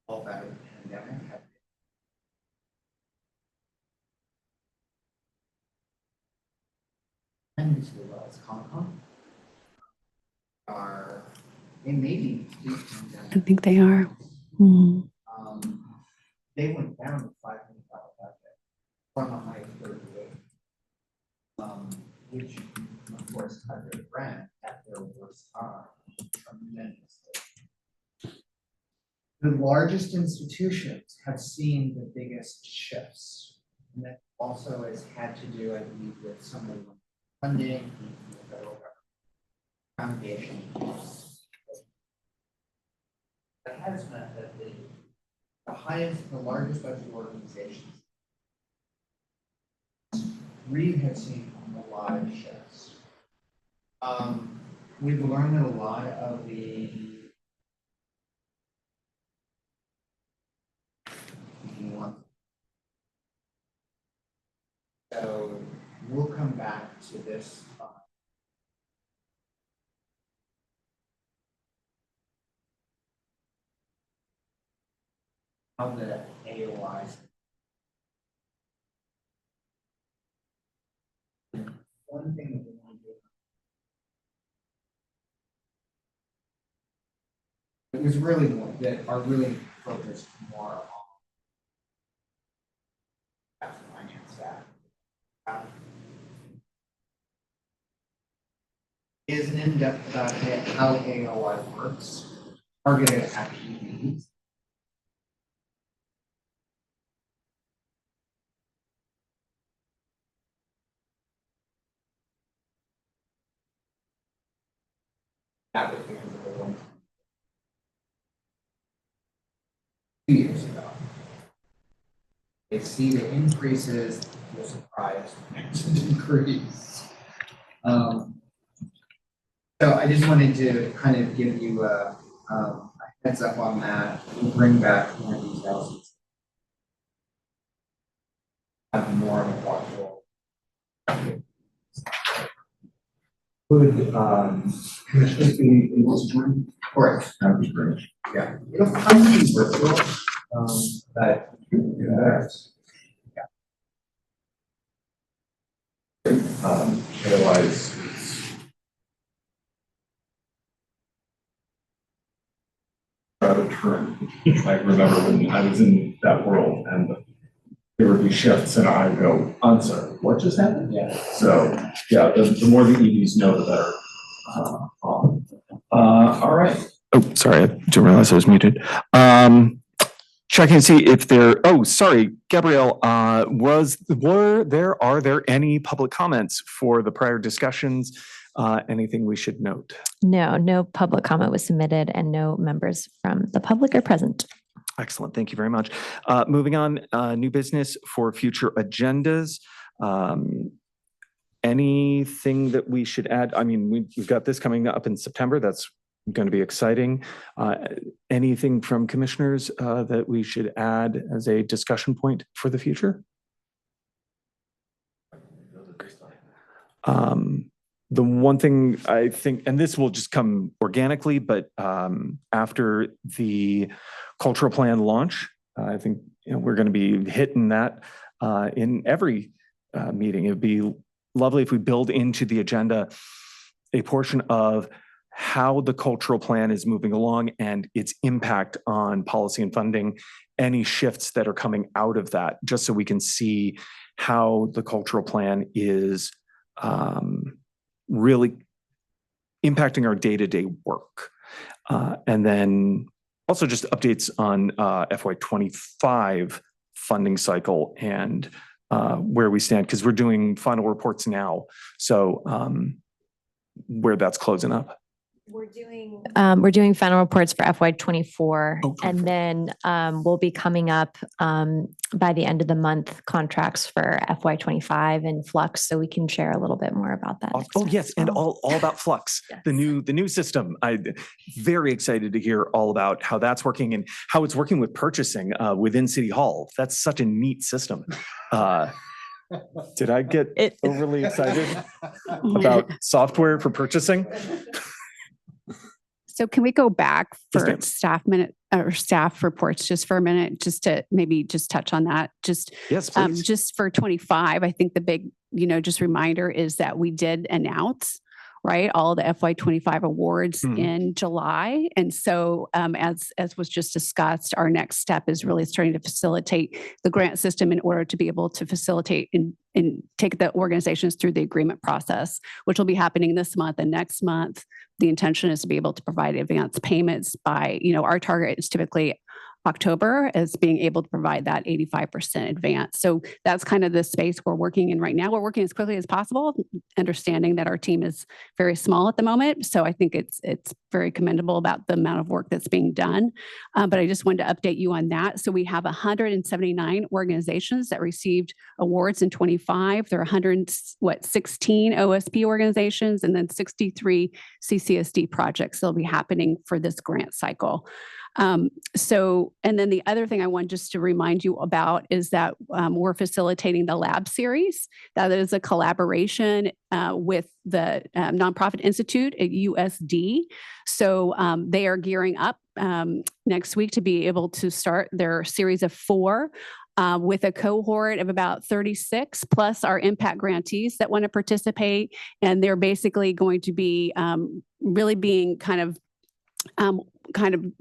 all out of the pandemic have and as well as Concom are they may be I think they are. They went down to $5 million budget from a high of 38, which of course cut their brand at their worst time tremendously. The largest institutions have seen the biggest shifts, and that also has had to do, I believe, with some of the funding, the federal government foundation. That has meant that the largest budget organizations really have seen a lot of shifts. We've learned that a lot of the so we'll come back to this. Of the AOIs. One thing that we want to do. It was really more that are really focused more on finance staff. Is an in-depth about how AOI works, targeted action needs. That was because of the one 2 years ago. They see the increases, they're surprised to increase. So I just wanted to kind of give you a heads up on that. We'll bring back more details. Have more of a thoughtful. Would commissioners be able to join? Of course, that would be great. Yeah, it'll probably be virtual, but Otherwise, it's out of turn. I remember when I was in that world and there would be shifts and I would go, I'm sorry, what just happened? yeah. So yeah, the more the EVs know, the better. All right. Oh, sorry, I didn't realize I was muted. checking to see if sorry, Gabrielle, are there any public comments for the prior discussions? Anything we should note? No public comment was submitted and no members from the public are present. Excellent. Thank you very much. Moving on, new business for future agendas. Anything that we should add? I mean, we've got this coming up in September. That's going to be exciting. Anything from commissioners that we should add as a discussion point for the future? The one thing I think, and this will just come organically, but after the cultural plan launch, I think we're going to be hitting that in every meeting. It would be lovely if we build into the agenda a portion of how the cultural plan is moving along and its impact on policy and funding, any shifts that are coming out of that, just so we can see how the cultural plan is really impacting our day-to-day work. And then also just updates on FY25 funding cycle and where we stand, because we're doing final reports now. So where that's closing up. We're doing final reports for FY24, and then we'll be coming up by the end of the month contracts for FY25 and Flux, so we can share a little bit more about that. Oh yes, and all about Flux, Yes. the new system. I'm very excited to hear all about how that's working and how it's working with purchasing within City Hall. That's such a neat system. Did I get overly excited about software for purchasing? So can we go back Yes, for ma'am. staff reports just for a minute, just to maybe just touch on that? Yes, please. Just for 25, I think the big, just reminder is that we did announce, right, all the FY25 awards Mhm. in July. And so as was just discussed, our next step is really starting to facilitate the grant system in order to be able to facilitate and take the organizations through the agreement process, which will be happening this month and next month. The intention is to be able to provide advance payments by, our target is typically October as being able to provide that 85% advance. So that's kind of the space we're working in right now. We're working as quickly as possible, understanding that our team is very small at the moment. So I think it's very commendable about the amount of work that's being done. But I just wanted to update you on that. So we have 179 organizations that received awards in 25. There are 16 OSP organizations and then 63 CCSD projects that'll be happening for this grant cycle. And then the other thing I want just to remind you about is that we're facilitating the Lab Series. That is a collaboration with the Nonprofit Institute at USD. So they are gearing up next week to be able to start their series of 4 with a cohort of about 36 plus our impact grantees that want to participate. And they're basically going to be really being kind of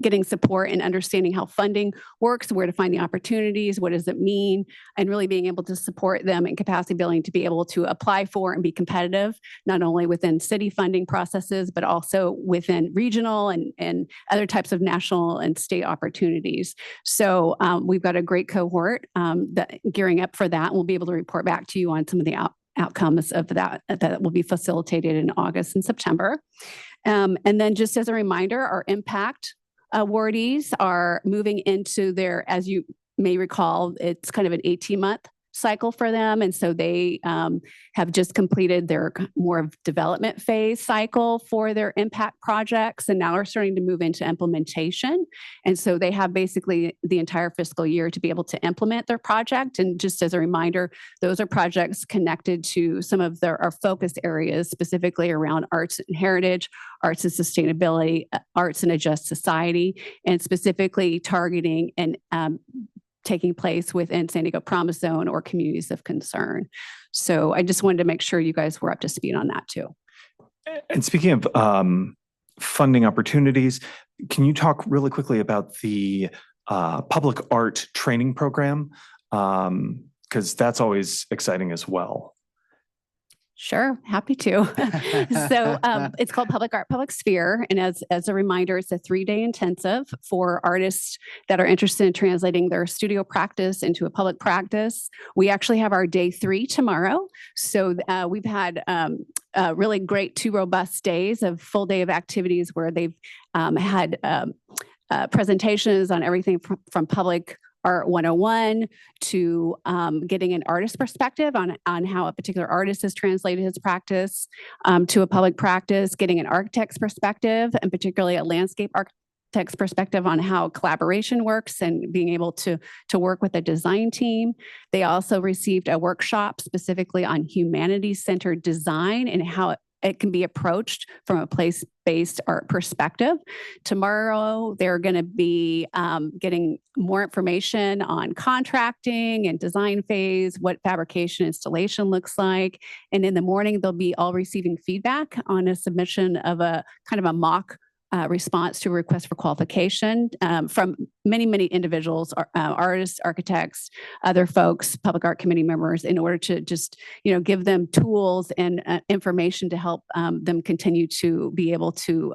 getting support and understanding how funding works, where to find the opportunities, what does it mean, and really being able to support them in capacity building to be able to apply for and be competitive, not only within city funding processes, but also within regional and other types of national and state opportunities. So we've got a great cohort that gearing up for that. And we'll be able to report back to you on some of the outcomes of that will be facilitated in August and September. And then just as a reminder, our impact awardees are moving into their, as you may recall, it's kind of an 18-month cycle for them. And so they have just completed their more of development phase cycle for their impact projects. And now are starting to move into implementation. And so they have basically the entire fiscal year to be able to implement their project. And just as a reminder, those are projects connected to some of our focus areas, specifically around arts and heritage, arts and sustainability, arts and a just society, and specifically targeting and taking place within San Diego Promise Zone or communities of concern. So I just wanted to make sure you guys were up to speed on that too. And speaking of funding opportunities, can you talk really quickly about the public art training program? Because that's always exciting as well. Sure, happy to. So it's called Public Art, Public Sphere. And as a reminder, it's a 3-day intensive for artists that are interested in translating their studio practice into a public practice. We actually have our day 3 tomorrow. So we've had really great 2 robust days of full day of activities where they've had presentations on everything from public Art 101 to getting an artist perspective on how a particular artist has translated his practice to a public practice, getting an architect's perspective, and particularly a landscape architect's perspective on how collaboration works and being able to work with a design team. They also received a workshop specifically on humanity-centered design and how it can be approached from a place-based art perspective. Tomorrow, they're going to be getting more information on contracting and design phase, what fabrication installation looks like. And in the morning, they'll be all receiving feedback on a submission of a kind of a mock response to a request for qualification from many, many individuals, artists, architects, other folks, public art committee members, in order to just, give them tools and information to help them continue to be able to,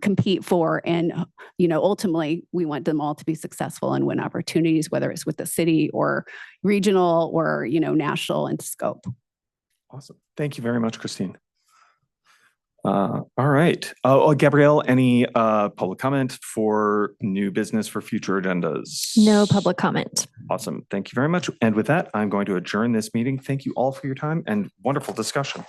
compete for. And, ultimately, we want them all to be successful and win opportunities, whether it's with the city or regional or, national in scope. Awesome. Thank you very much, Christine. All right. Gabrielle, any public comment for new business for future agendas? No public comment. Awesome. Thank you very much. And with that, I'm going to adjourn this meeting. Thank you all for your time and wonderful discussion.